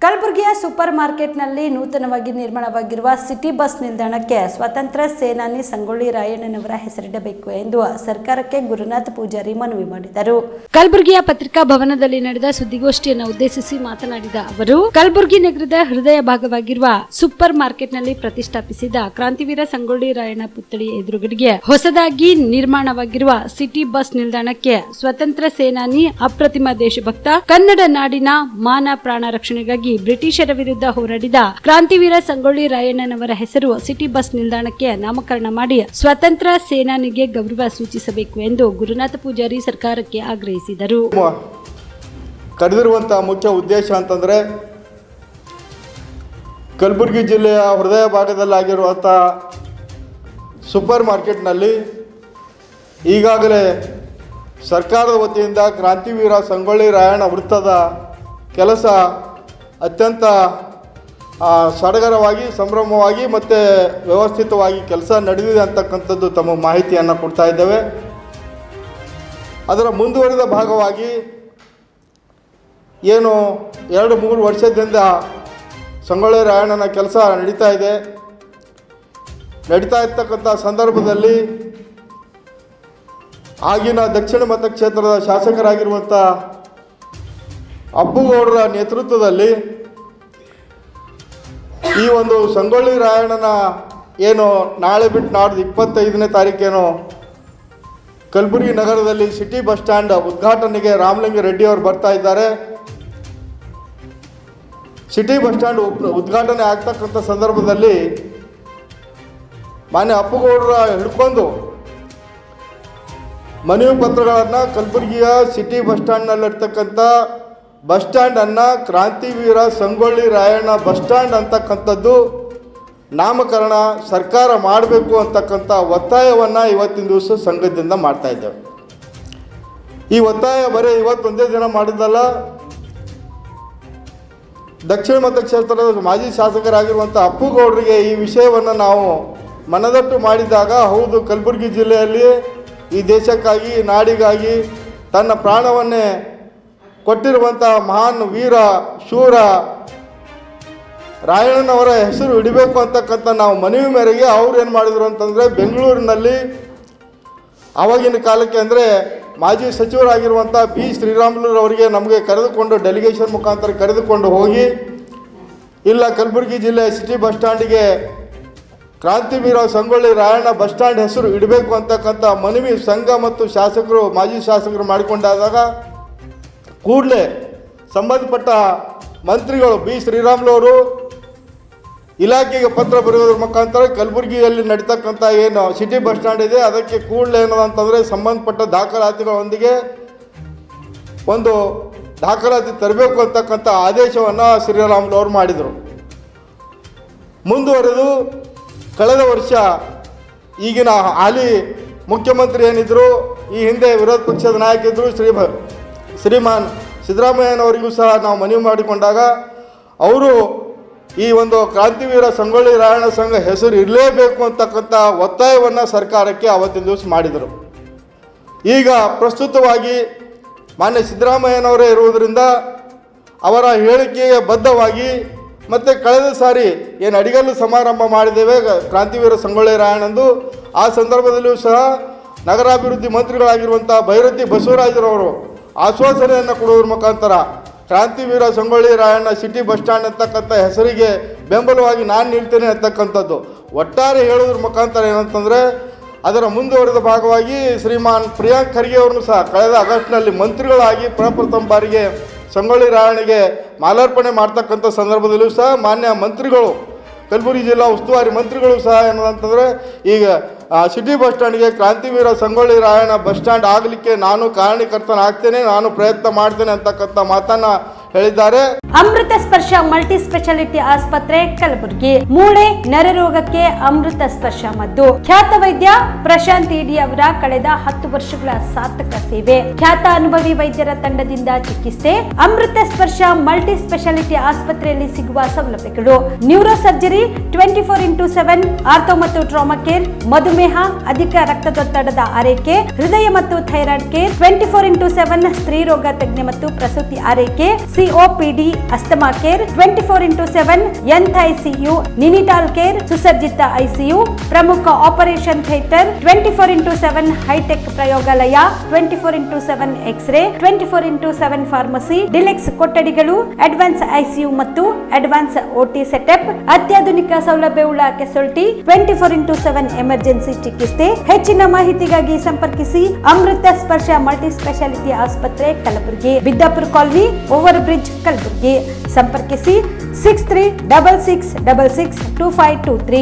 ಕಲಬುರಗಿಯ ಸೂಪರ್ ಮಾರ್ಕೆಟ್ನಲ್ಲಿ ನೂತನವಾಗಿ ನಿರ್ಮಾಣವಾಗಿರುವ ಸಿಟಿ ಬಸ್ ನಿಲ್ದಾಣಕ್ಕೆ ಸ್ವತಂತ್ರ ಸೇನಾನಿ ಸಂಗೊಳ್ಳಿ ರಾಯಣ್ಣನವರ ಹೆಸರಿಡಬೇಕು ಎಂದು ಸರ್ಕಾರಕ್ಕೆ ಗುರುನಾಥ ಪೂಜಾರಿ ಮನವಿ ಮಾಡಿದರು. ಕಲಬುರಗಿಯ ಪತ್ರಿಕಾ ಭವನದಲ್ಲಿ ನಡೆದ ಸುದ್ದಿಗೋಷ್ಠಿಯನ್ನು ಉದ್ದೇಶಿಸಿ ಮಾತನಾಡಿದ ಅವರು, ಕಲಬುರಗಿ ನಗರದ ಹೃದಯ ಭಾಗವಾಗಿರುವ ಸೂಪರ್ ಮಾರ್ಕೆಟ್ನಲ್ಲಿ ಪ್ರತಿಷ್ಠಾಪಿಸಿದ ಕ್ರಾಂತಿವೀರ ಸಂಗೊಳ್ಳಿ ರಾಯಣ್ಣ ಪುತ್ಥಳಿ ಎದುರುಗಡೆಗೆ ಹೊಸದಾಗಿ ನಿರ್ಮಾಣವಾಗಿರುವ ಸಿಟಿ ಬಸ್ ನಿಲ್ದಾಣಕ್ಕೆ ಸ್ವತಂತ್ರ ಸೇನಾನಿ, ಅಪ್ರತಿಮ ದೇಶಭಕ್ತ, ಕನ್ನಡ ನಾಡಿನ ಮಾನ ಪ್ರಾಣ ರಕ್ಷಣೆಗಾಗಿ ಬ್ರಿಟಿಷರ ವಿರುದ್ಧ ಹೋರಾಡಿದ ಕ್ರಾಂತಿವೀರ ಸಂಗೊಳ್ಳಿ ರಾಯಣ್ಣನವರ ಹೆಸರು ಸಿಟಿ ಬಸ್ ನಿಲ್ದಾಣಕ್ಕೆ ನಾಮಕರಣ ಮಾಡಿ ಸ್ವತಂತ್ರ ಸೇನಾನಿಗೆ ಗೌರವ ಸೂಚಿಸಬೇಕು ಎಂದು ಗುರುನಾಥ ಪೂಜಾರಿ ಸರ್ಕಾರಕ್ಕೆ ಆಗ್ರಹಿಸಿದರು. ಕರೆದಿರುವಂತಹ ಮುಖ್ಯ ಉದ್ದೇಶ ಅಂತಂದ್ರೆ ಕಲಬುರಗಿ ಜಿಲ್ಲೆಯ ಹೃದಯ ಭಾಗದಲ್ಲಾಗಿರುವಂತಹ ಸೂಪರ್ ಮಾರ್ಕೆಟ್ನಲ್ಲಿ ಈಗಾಗಲೇ ಸರ್ಕಾರದ ವತಿಯಿಂದ ಕ್ರಾಂತಿವೀರ ಸಂಗೊಳ್ಳಿ ರಾಯಣ್ಣ ವೃತ್ತದ ಕೆಲಸ ಅತ್ಯಂತ ಸಡಗರವಾಗಿ, ಸಂಭ್ರಮವಾಗಿ ಮತ್ತು ವ್ಯವಸ್ಥಿತವಾಗಿ ಕೆಲಸ ನಡೆದಿದೆ ಅಂತಕ್ಕಂಥದ್ದು ತಮ್ಮ ಮಾಹಿತಿಯನ್ನು ಕೊಡ್ತಾ ಇದ್ದೇವೆ. ಅದರ ಮುಂದುವರಿದ ಭಾಗವಾಗಿ ಏನು 2-3 ವರ್ಷದಿಂದ ಸಂಗೊಳ್ಳಿ ರಾಯಣ್ಣನ ಕೆಲಸ ನಡೀತಾ ಇರ್ತಕ್ಕಂಥ ಸಂದರ್ಭದಲ್ಲಿ ಆಗಿನ ದಕ್ಷಿಣ ಮತಕ್ಷೇತ್ರದ ಶಾಸಕರಾಗಿರುವಂಥ ಅಪ್ಪುಗೌಡರ ನೇತೃತ್ವದಲ್ಲಿ ಈ ಒಂದು ಸಂಗೊಳ್ಳಿ ರಾಯಣ್ಣನ ಏನು ನಾಳೆ ಬಿಟ್ಟು ನಾಡ್ದು 25ನೇ ತಾರೀಕೇನು ಕಲಬುರಗಿ ನಗರದಲ್ಲಿ ಸಿಟಿ ಬಸ್ ಸ್ಟ್ಯಾಂಡ್ ಉದ್ಘಾಟನೆಗೆ ರಾಮಲಿಂಗ ರೆಡ್ಡಿ ಅವರು ಬರ್ತಾ ಇದ್ದಾರೆ. ಸಿಟಿ ಬಸ್ ಸ್ಟ್ಯಾಂಡ್ ಉದ್ಘಾಟನೆ ಆಗ್ತಕ್ಕಂಥ ಸಂದರ್ಭದಲ್ಲಿ ಮಾನ್ಯ ಅಪ್ಪುಗೌಡರ ಹಿಡ್ಕೊಂಡು ಮನವಿ ಪತ್ರಗಳನ್ನು ಕಲಬುರಗಿಯ ಸಿಟಿ ಬಸ್ ಸ್ಟ್ಯಾಂಡ್ನಲ್ಲಿರ್ತಕ್ಕಂಥ ಬಸ್ ಸ್ಟ್ಯಾಂಡನ್ನು ಕ್ರಾಂತಿವೀರ ಸಂಗೊಳ್ಳಿ ರಾಯಣ್ಣ ಬಸ್ ಸ್ಟ್ಯಾಂಡ್ ಅಂತಕ್ಕಂಥದ್ದು ನಾಮಕರಣ ಸರ್ಕಾರ ಮಾಡಬೇಕು ಅಂತಕ್ಕಂಥ ಒತ್ತಾಯವನ್ನು ಇವತ್ತಿನ ದಿವಸ ಸಂಘದಿಂದ ಮಾಡ್ತಾ ಇದ್ದೇವೆ. ಈ ಒತ್ತಾಯ ಬರೀ ಇವತ್ತೊಂದೇ ದಿನ ಮಾಡಿದ್ದಲ್ಲ, ದಕ್ಷಿಣ ಮತಕ್ಷೇತ್ರದ ಮಾಜಿ ಶಾಸಕರಾಗಿರುವಂಥ ಅಪ್ಪುಗೌಡರಿಗೆ ಈ ವಿಷಯವನ್ನು ನಾವು ಮನದಟ್ಟು ಮಾಡಿದಾಗ, ಹೌದು ಕಲಬುರಗಿ ಜಿಲ್ಲೆಯಲ್ಲಿ ಈ ದೇಶಕ್ಕಾಗಿ, ನಾಡಿಗಾಗಿ ತನ್ನ ಪ್ರಾಣವನ್ನೇ ಕೊಟ್ಟಿರುವಂಥ ಮಹಾನ್ ವೀರ ಶೂರ ರಾಯಣ್ಣನವರ ಹೆಸರು ಇಡಬೇಕು ಅಂತಕ್ಕಂಥ ನಾವು ಮನವಿ ಮೇರೆಗೆ ಅವ್ರು ಏನು ಮಾಡಿದರು ಅಂತಂದರೆ, ಬೆಂಗಳೂರಿನಲ್ಲಿ ಆವಾಗಿನ ಕಾಲಕ್ಕೆ ಅಂದರೆ ಮಾಜಿ ಸಚಿವರಾಗಿರುವಂಥ ಬಿ ಶ್ರೀರಾಮುಲು ಅವರಿಗೆ ನಮಗೆ ಕರೆದುಕೊಂಡು ಡೆಲಿಗೇಷನ್ ಮುಖಾಂತರ ಕರೆದುಕೊಂಡು ಹೋಗಿ, ಇಲ್ಲ ಕಲಬುರಗಿ ಜಿಲ್ಲೆಯ ಸಿಟಿ ಬಸ್ ಸ್ಟ್ಯಾಂಡಿಗೆ ಕ್ರಾಂತಿವೀರ ಸಂಗೊಳ್ಳಿ ರಾಯಣ್ಣ ಬಸ್ ಸ್ಟ್ಯಾಂಡ್ ಹೆಸರು ಇಡಬೇಕು ಅಂತಕ್ಕಂಥ ಮನವಿ ಸಂಘ ಮತ್ತು ಶಾಸಕರು, ಮಾಜಿ ಶಾಸಕರು ಮಾಡಿಕೊಂಡಾದಾಗ ಕೂಡಲೇ ಸಂಬಂಧಪಟ್ಟ ಮಂತ್ರಿಗಳು ಬಿ ಶ್ರೀರಾಮುಲು ಅವರು ಇಲಾಖೆಗೆ ಪತ್ರ ಬರೆಯೋದ್ರ ಮುಖಾಂತರ ಕಲಬುರಗಿಯಲ್ಲಿ ನಡೀತಕ್ಕಂಥ ಏನು ಸಿಟಿ ಬಸ್ ಸ್ಟ್ಯಾಂಡ್ ಇದೆ ಅದಕ್ಕೆ ಕೂಡಲೇ ಏನಂತಂದರೆ ಸಂಬಂಧಪಟ್ಟ ದಾಖಲಾತಿಗಳೊಂದಿಗೆ ಒಂದು ದಾಖಲಾತಿ ತರಬೇಕು ಅಂತಕ್ಕಂಥ ಆದೇಶವನ್ನು ಶ್ರೀರಾಮುಲು ಅವರು ಮಾಡಿದರು. ಮುಂದುವರೆದು ಕಳೆದ ವರ್ಷ ಈಗಿನ ಹಾಲಿ ಮುಖ್ಯಮಂತ್ರಿ ಏನಿದ್ರು, ಈ ಹಿಂದೆ ವಿರೋಧ ಪಕ್ಷದ ನಾಯಕ ಇದ್ದರು ಶ್ರೀಮಾನ್ ಸಿದ್ದರಾಮಯ್ಯನವರಿಗೂ ಸಹ ನಾವು ಮನವಿ ಮಾಡಿಕೊಂಡಾಗ ಅವರು ಈ ಒಂದು ಕ್ರಾಂತಿವೀರ ಸಂಗೊಳ್ಳಿ ರಾಯಣ್ಣ ಸಂಘ ಹೆಸರು ಇರಲೇಬೇಕು ಅಂತಕ್ಕಂಥ ಒತ್ತಾಯವನ್ನು ಸರ್ಕಾರಕ್ಕೆ ಆವತ್ತಿನ ದಿವಸ ಮಾಡಿದರು. ಈಗ ಪ್ರಸ್ತುತವಾಗಿ ಮಾನ್ಯ ಸಿದ್ದರಾಮಯ್ಯನವರೇ ಇರುವುದರಿಂದ ಅವರ ಹೇಳಿಕೆಗೆ ಬದ್ಧವಾಗಿ ಮತ್ತು ಕಳೆದ ಸಾರಿ ಏನು ಅಡಿಗಲ್ಲು ಸಮಾರಂಭ ಮಾಡಿದ್ದೇವೆ ಕ್ರಾಂತಿವೀರ ಸಂಗೊಳ್ಳಿ ರಾಯಣ್ಣಂದು, ಆ ಸಂದರ್ಭದಲ್ಲಿಯೂ ಸಹ ನಗರಾಭಿವೃದ್ಧಿ ಮಂತ್ರಿಗಳಾಗಿರುವಂಥ ಭೈರತಿ ಬಸವರಾಜರವರು ಆಶ್ವಾಸನೆಯನ್ನು ಕೊಡುವುದರ ಮುಖಾಂತರ ಕ್ರಾಂತಿವೀರ Sangolli Rayanna city bus stand ಅಂತಕ್ಕಂಥ ಹೆಸರಿಗೆ ಬೆಂಬಲವಾಗಿ ನಾನು ನಿಲ್ತೇನೆ ಅಂತಕ್ಕಂಥದ್ದು ಒಟ್ಟಾರೆ ಹೇಳೋದ್ರ ಮುಖಾಂತರ ಏನಂತಂದರೆ, ಅದರ ಮುಂದುವರೆದ ಭಾಗವಾಗಿ ಶ್ರೀಮಾನ್ ಪ್ರಿಯಾಂಕ್ ಖರ್ಗೆ ಅವ್ರನ್ನೂ ಸಹ ಕಳೆದ ಆಗಸ್ಟ್ನಲ್ಲಿ ಮಂತ್ರಿಗಳಾಗಿ ಪ್ರಪ್ರಥಮ ಬಾರಿಗೆ ಸಂಗೊಳ್ಳಿ ರಾಯಣ್ಣಗೆ ಮಾಲಾರ್ಪಣೆ ಮಾಡ್ತಕ್ಕಂಥ ಸಂದರ್ಭದಲ್ಲೂ ಸಹ ಮಾನ್ಯ ಮಂತ್ರಿಗಳು, ಕಲಬುರಗಿ ಜಿಲ್ಲಾ ಉಸ್ತುವಾರಿ ಮಂತ್ರಿಗಳು ಸಹ ಏನಂತಂದರೆ, ಈಗ ಸಿಟಿ ಬಸ್ ಸ್ಟ್ಯಾಂಡ್ಗೆ ಕ್ರಾಂತಿವೀರ ಸಂಗೊಳ್ಳಿ ರಾಯಣ್ಣ ಬಸ್ ಸ್ಟ್ಯಾಂಡ್ ಆಗಲಿಕ್ಕೆ ನಾನು ಕಾರಣಕರ್ತನಾಗ್ತೇನೆ, ನಾನು ಪ್ರಯತ್ನ ಮಾಡ್ತೇನೆ ಅಂತಕ್ಕಂಥ ಮಾತನ್ನು ಹೇಳಿದ್ದಾರೆ. ಅಮೃತ ಸ್ಪರ್ಶ ಮಲ್ಟಿ ಸ್ಪೆಷಾಲಿಟಿ ಆಸ್ಪತ್ರೆ ಕಲಬುರಗಿ. ಮೂಳೆ ನರರೋಗಕ್ಕೆ ಅಮೃತ ಸ್ಪರ್ಶ ಮದ್ದು. ಖ್ಯಾತ ವೈದ್ಯ ಪ್ರಶಾಂತ್ ಇಡಿ ಅವರ ಕಳೆದ 10 ವರ್ಷಗಳ ಸಾರ್ಥಕ ಸೇವೆ, ಖ್ಯಾತ ಅನುಭವಿ ವೈದ್ಯರ ತಂಡದಿಂದ ಚಿಕಿತ್ಸೆ. ಅಮೃತ ಸ್ಪರ್ಶ ಮಲ್ಟಿ ಸ್ಪೆಷಾಲಿಟಿ ಆಸ್ಪತ್ರೆಯಲ್ಲಿ ಸಿಗುವ ಸೌಲಭ್ಯಗಳು: ನ್ಯೂರೋ ಸರ್ಜರಿ 24x7, ಆರ್ಥೋ ಮತ್ತು ಟ್ರಾಮಾ ಕೇರ್, ಮಧುಮೇಹ, ಅಧಿಕ ರಕ್ತದೊತ್ತಡದ ಆರೈಕೆ, ಹೃದಯ ಮತ್ತು ಥೈರಾಯ್ಡ್ ಕೇರ್ 24x7, ಸ್ತ್ರೀ ರೋಗ ತಜ್ಞ ಮತ್ತು ಪ್ರಸೂತಿ ಆರೈಕೆ, COPD ಅಸ್ತಮಾ ಕೇರ್ 24/7, ಎಂತ್ ಐಸಿಯು, ನಿನಿಟಾಲ್ ಕೇರ್, ಸುಸಜ್ಜಿತ ಐಸಿಯು, ಪ್ರಮುಖ ಆಪರೇಷನ್ ಥಿಯೇಟರ್, 24/7 ಹೈಟೆಕ್ ಪ್ರಯೋಗಾಲಯ, 24/7 ಎಕ್ಸ್ರೇ, 24/7 ಫಾರ್ಮಸಿ, ಡಿಲೆಕ್ಸ್ ಕೊಠಡಿಗಳು, ಅಡ್ವಾನ್ಸ್ ಐಸಿಯು ಮತ್ತು ಅಡ್ವಾನ್ಸ್ ಓಟಿ ಸೆಟಪ್, ಅತ್ಯಾಧುನಿಕ ಸೌಲಭ್ಯವುಳ್ಳ ಕೆಸೊಲ್ಟಿ, 24/7 ಎಮರ್ಜೆನ್ಸಿ ಚಿಕಿತ್ಸೆ. ಹೆಚ್ಚಿನ ಮಾಹಿತಿಗಾಗಿ ಸಂಪರ್ಕಿಸಿ ಅಮೃತ ಸ್ಪರ್ಶ ಮಲ್ಟಿ ಸ್ಪೆಷಾಲಿಟಿ ಆಸ್ಪತ್ರೆ, Kalaburagi, Biddapura colony, over bridge, Kalaburagi. ಸಂಪರ್ಕಿಸಿ 6366662523.